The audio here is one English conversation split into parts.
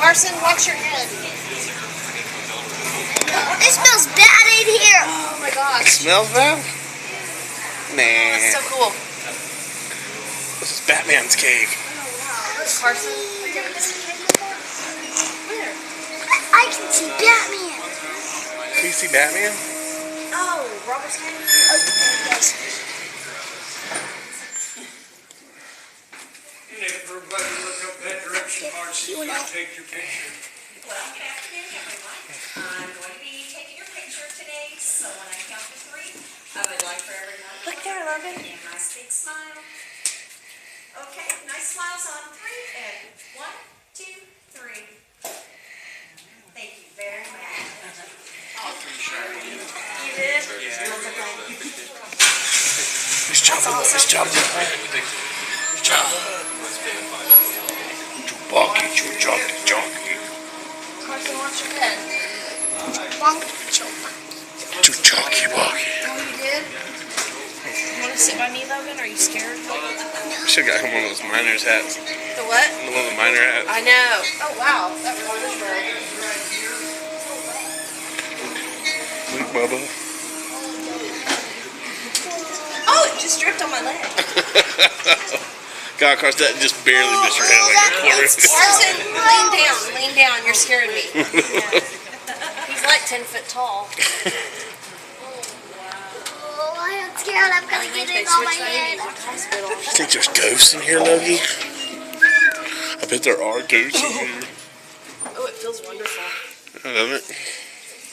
Carson, wash your head. It smells bad in here. Oh my gosh. It smells bad? Nah. That's so cool. This is Batman's cave. Carson. Where? I can see Batman. Can you see Batman? Oh, Robert's cave? Yes. And if everybody look up that direction, Marcy, you can take your picture. Well, good afternoon, everyone. I'm going to be taking your picture today, so when I count to 3, I would like for everyone to Look there, Logan. give me a nice big smile. Okay, nice smiles on 3, and 1, 2, 3. Thank you very much. You did? Nice job, nice job. Nice job. Chewbacca. Carson, wash your head. Chewbacca. Oh, you did? You want to sit by me, Logan? Are you scared? Should have got him one of those miner's hats. The what? One of the miner hats. I know. Oh, wow. That really is red. Look, Bubba. Oh, it just dripped on my leg. God, of course, that just barely missed your head like a quarter. Carson, lean down. You're scaring me. He's like 10 foot tall. Oh, I am scared. I'm going to get it on my head. You think there's ghosts in here, Logie? I bet there are ghosts in here. Oh, it feels wonderful. Doesn't it?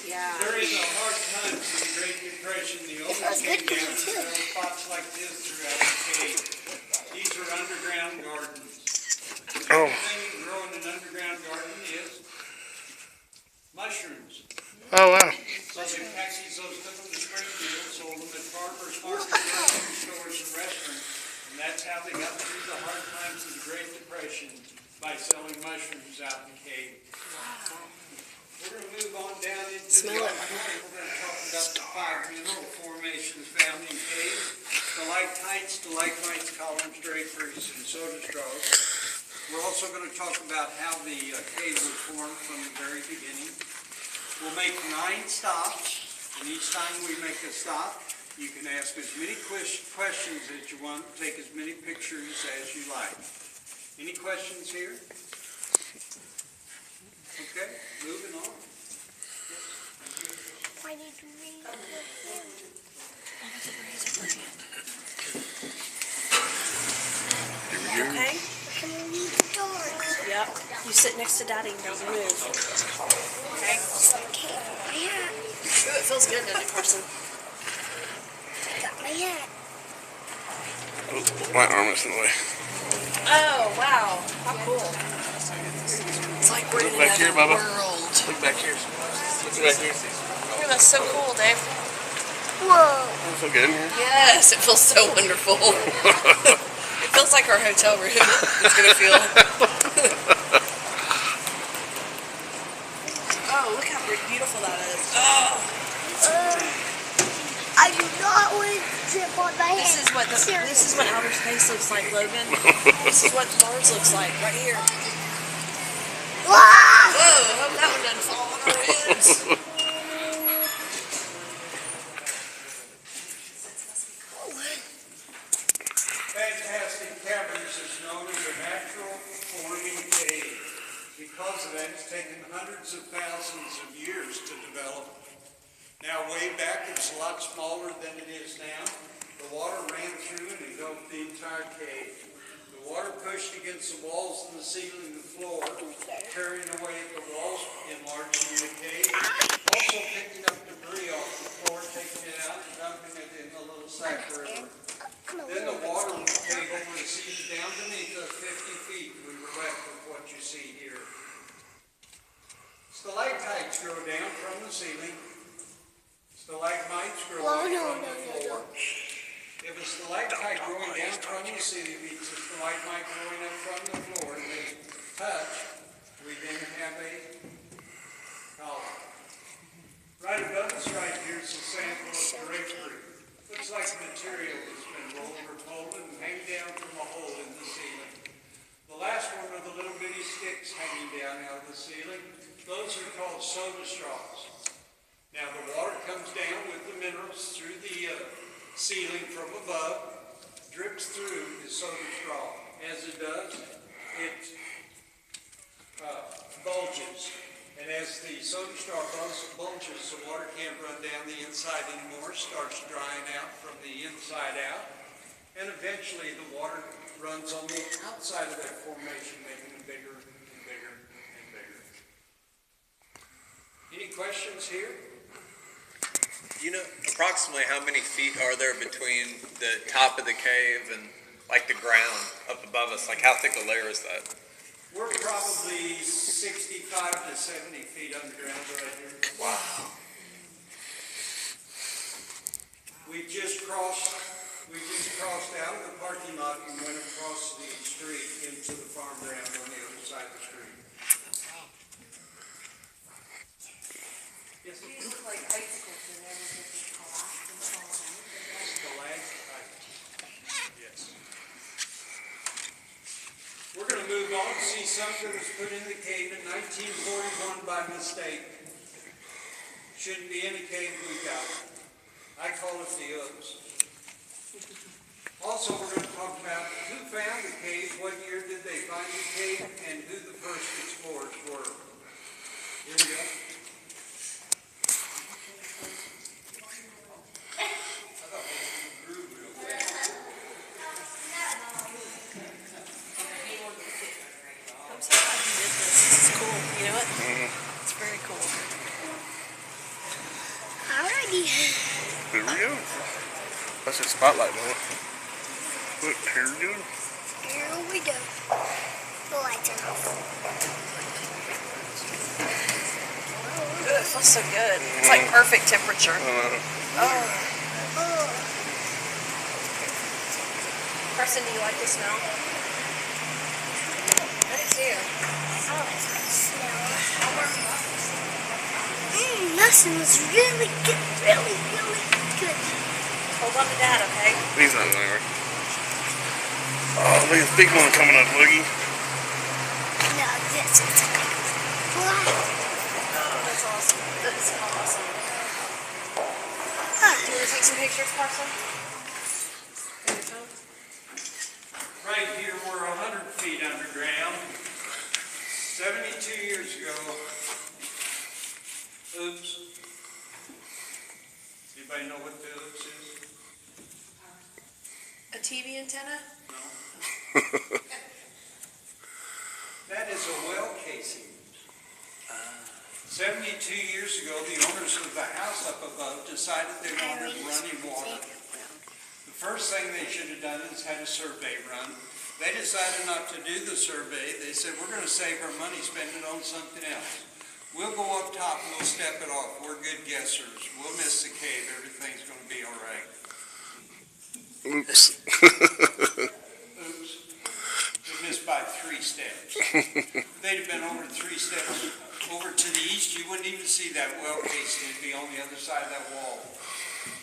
Yeah. During the hard times of the Great Depression, the owners came down to build spots like this throughout the cave. These are underground gardens. Oh. The thing you grow in an underground garden is mushrooms. Oh, wow. So they packed these, those took them to Springfield, sold them at farmers markets, grocery stores, and restaurants. And that's how they got through the hard times of the Great Depression, by selling mushrooms out in the cave. We're going to move on down into Smell it. We're going to talk about the 5 mineral formations found in caves: stalactites, stalagmites, columns, draperies, and soda straws. We're also going to talk about how the cave was formed from the very beginning. We'll make 9 stops, and each time we make a stop, you can ask as many questions as you want, take as many pictures as you like. Any questions here? Okay, moving on. I need to read the Okay? I'm going to read the doors. Yep. You sit next to Daddy and don't move. Okay? Okay, my hat. Ooh, it feels good, doesn't it, Carson? Got my hat. My arm is in the way. Oh, wow. How cool. It's like we're in Look back here, another Bubba. world. Look back here. Look back here. Oh, that's so cool, Dave. Whoa. Does it feel good in here? Yes, it feels so wonderful. It feels like our hotel room. It's going to feel. Oh, look how beautiful that is. Oh. I do not want to zip on my head. This is what outer space looks like, Logan. This is what Mars looks like, right here. Whoa! Whoa, I hope that one doesn't fall on our heads. Fantastic Caverns is known as a natural forming cave. Because of that, it's taken hundreds of thousands of years to develop. Now, way back, it was a lot smaller than it is now. The water ran through and engulfed the entire cave. The water pushed against the walls and the ceiling and the floor, carrying away the walls, enlarging the cave, also picking up debris off the floor, taking it out and dumping it in a little sack river. Then the water table receded down beneath us 50 feet. We were left with what you see here. Stalactites grow down from the ceiling. Stalagmites grow up from the floor. If a stalactite growing down from the ceiling meets a stalagmite growing up from the floor and they touch, we then have a column. Right above us right here is a sample of drapery. Looks like material that's been rolled or folded and hanging down from a hole in the ceiling. The last one are the little bitty sticks hanging down out of the ceiling. soda straw. As it does, it bulges. And as the soda straw bulges, the water can't run down the inside anymore, starts drying out from the inside out. And eventually the water runs on the outside of that formation, making it bigger and bigger and bigger. Any questions here? You know approximately how many feet are there between the top of the cave and like the ground up above us? Like how thick a layer is that? We're probably 65 to 70 feet underground right here. Wow. We just crossed out of the parking lot and went across the street into the farm ground on the other side of the street. Yes, These look like icicles and everything collapsed and fall down. stalactite. Yes. We're going to move on to see something that was put in the cave in 1941 by mistake. Shouldn't be any cave we got. I call it the oops. Also, we're going to talk about who found the cave, what year did they find the cave, and who the first explorers were. Here we go. I thought we grew real fast. I'm so glad you did this. This is cool. You know what? It's very cool. Alrighty. There we go. That's a spotlight on it. Look, here we go. Here we go. The lights are off. Ooh, it feels so good. It's like perfect temperature. Oh. Carson, do you like the smell? I do too. Oh, it's gonna smell. That smells really good. Really, really good. Hold on to that, okay? He's not there. Oh, look at this big one coming up, Loogie. No, this is a big one. Oh, that's awesome. That is awesome. Huh. Do you want to take some pictures, Carson? On your phone? Right here, we're 100 feet underground. 72 years ago. Oops. Anybody know what the oops is? A TV antenna? No. That is a well casing. 72 years ago, the owners of the house up above decided they wanted running water. The first thing they should have done is had a survey run. They decided not to do the survey. They said, we're going to save our money, spend it on something else. We'll go up top and we'll step it off. We're good guessers. We'll miss the cave. Everything's going to be all right. Oops. Oops. We missed by 3 steps. They'd have been over 3 steps over to the east. You wouldn't even see that well casing. It'd be on the other side of that wall.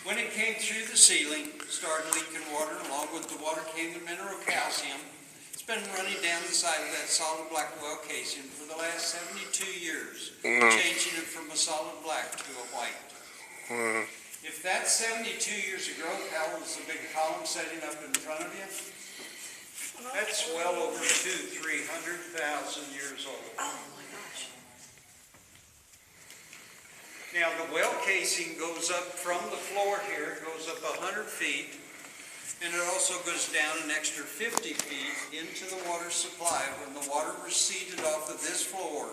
When it came through the ceiling, started leaking water. Along with the water came the mineral calcium. It's been running down the side of that solid black well casing for the last 72 years, changing it from a solid black to a white. If that's 72 years of growth, how old is the big column setting up in front of you? That's well over 300,000 years old. Oh my gosh. Now the well casing goes up from the floor here, it goes up 100 feet, and it also goes down an extra 50 feet into the water supply. When the water receded off of this floor,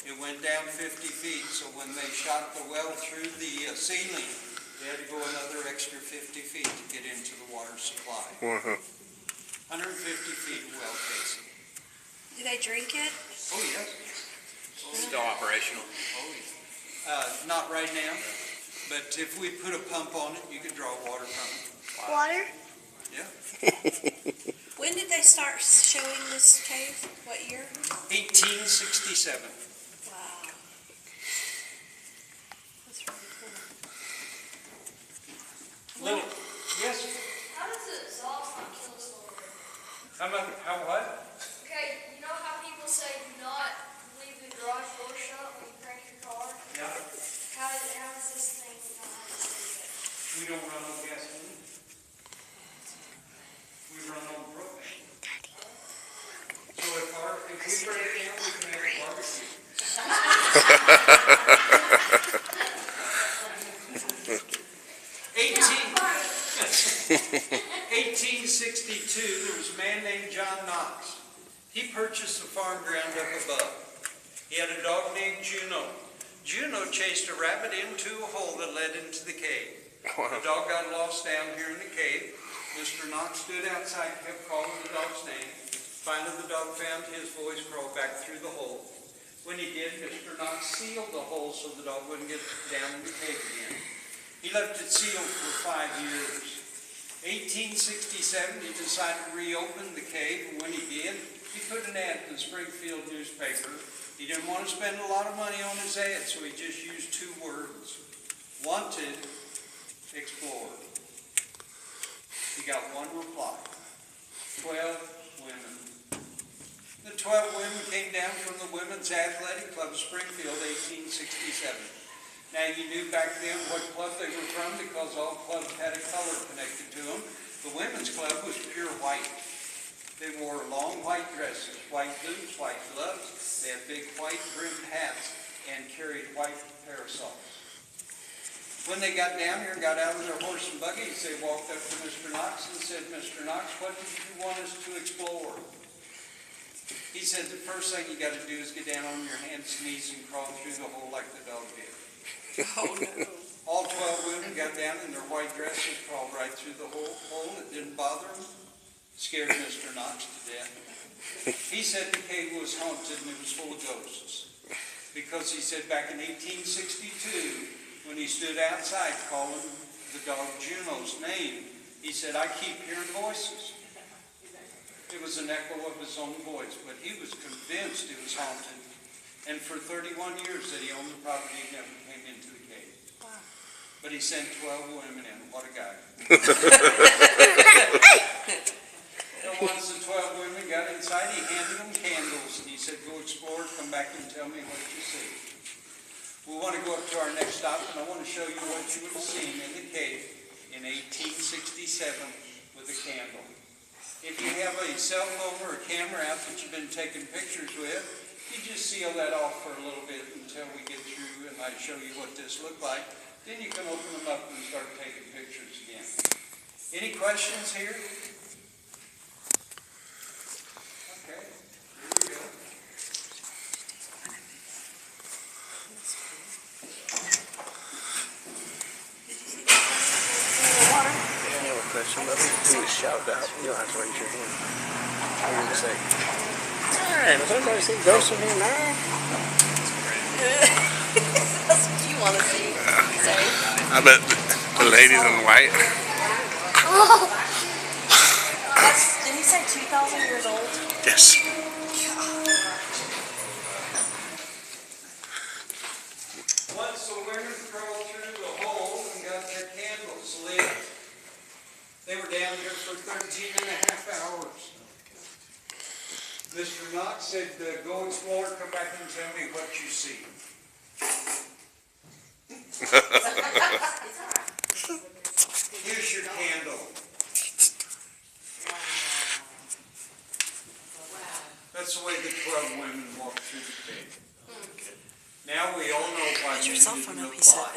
it went down 50 feet, so when they shot the well through the ceiling, they had to go another extra 50 feet to get into the water supply. 150 feet of well casing. Do they drink it? Oh, yes. Still operational. Oh, yeah. Not right now, but if we put a pump on it, you could draw water from it. Water? Yeah. When did they start showing this cave? What year? 1867. Wow. That's really cool. Little, yes? How does the exhaust not kill us already? How what? Okay, you know how people say do not leave the garage door shut when you crank your car? Yeah. How does this thing not have to do that? We don't run on gasoline. We run on propane. named John Knox. He purchased the farm ground up above. He had a dog named Juno. Juno chased a rabbit into a hole that led into the cave. The dog got lost down here in the cave. Mr. Knox stood outside, kept calling the dog's name. Finally, the dog found his voice, crawled back through the hole. When he did, Mr. Knox sealed the hole so the dog wouldn't get down in the cave again. He left it sealed for 5 years. 1867, he decided to reopen the cave, and when he did, he put an ad in the Springfield newspaper. He didn't want to spend a lot of money on his ad, so he just used 2 words. Wanted, explored. He got 1 reply. 12 women. The 12 women came down from the Women's Athletic Club of Springfield, 1867. Now, you knew back then what club they were from because all clubs had a color connected to them. The women's club was pure white. They wore long white dresses, white boots, white gloves. They had big white brimmed hats and carried white parasols. When they got down here and got out of their horse and buggies, they walked up to Mr. Knox and said, Mr. Knox, what did you want us to explore? He said, the first thing you got to do is get down on your hands and knees and crawl through the hole like the dog did. Oh, no. All 12 women got down in their white dresses, crawled right through the hole. It didn't bother them. Scared Mr. Knox to death. He said the cave was haunted and it was full of ghosts. Because he said back in 1862, when he stood outside calling the dog Juno's name, he said, I keep hearing voices. It was an echo of his own voice, but he was convinced it was haunted. And for 31 years that he owned the property, he never came into the cave. Wow. But he sent 12 women in. What a guy. And once the 12 women got inside, he handed them candles. And he said, go explore, come back and tell me what you see. We want to go up to our next stop, and I want to show you what you would have seen in the cave in 1867 with a candle. If you have a cell phone or a camera out that you've been taking pictures with, you just seal that off for a little bit until we get through and I show you what this looked like. Then you can open them up and start taking pictures again. Any questions here? Okay, here we go. You have a question about it? Do it, shout it out. You don't have to raise your hand. I'm going to say, hey, does anybody see ghosts in here now? That's what you want to see. Sorry. I bet the ladies in white. That's, did he say 2,000 years old? Yes. Once the women crawled through the hole and got their candles lit, they were down here for 13 and a half hours. Mr. Knox said, go explore, come back and tell me what you see. Here's your candle. That's the way the 12 women walked through the cave. Now we all know why you Put your cell phone up, he said.